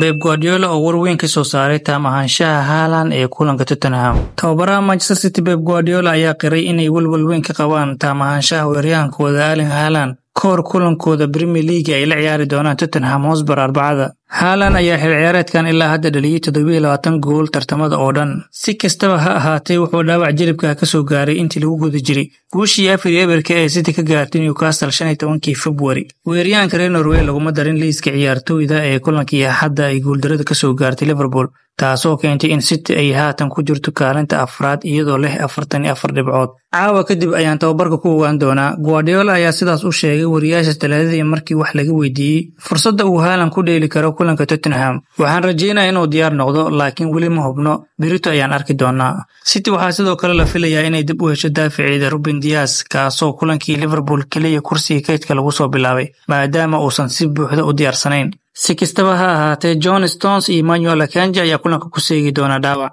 Pep Guardiola oo war weyn ka soo saaray taamahaanshaha Haaland ee kulanka Tottenham. Tababaraha Manchester City Pep Guardiola ayaa qiray inay walwal weyn ka qabaan taamahaanshaha weeraryahankooda Erling Haaland koor kulankooda Premier League ay la ciyaari doonaan Tottenham Hotspur Arbacada. Haaland ayaa xil ciyaareedkan ilaa hadda dhaliyay 27 gool tartamada oo dhan. Si kastaba ha ahaatee wuxuu dhaawac jilibka ka soo gaaray intii lagu guda jiray guushii Eberka ee City ka gaartay Newcastle 15 February. Weeraryahanka reer Norway laguma darin liiska ciyaartooyda ee kulankii hadda ay guuldarada ka soo gaartay Liverpool, taasoo keentay in City ay haatan ku jirto kaalinta afraad iyadoo leh 44 dhibcood. Caawa kadib ayaan tababarka ku ogaan doonaa. Guardiola ayaa sidaas u sheegay wariyaasha Talaadadii markii wax laga weydiiyay fursadda uu Haaland ku dheeli karo kulanka Tottenham. Waxaan rajeynayaa inuu diyaar noqdo, laakiin weli ma hubno. Berito ayaan arki doonaa. City waxaa sidoo kale la filayaa inay dib u hesho daafaceeda Ruben Dias, kaasoo kulankii Liverpool kaliya kursiga kaydka lagu soo bilaabay maadaama uusan si buuxda u diyaarsanayn. Si kastaba ha ahaatee, John Stones iyo Manuel Akanji ayaa kulanka ku seegi doona dhaawac.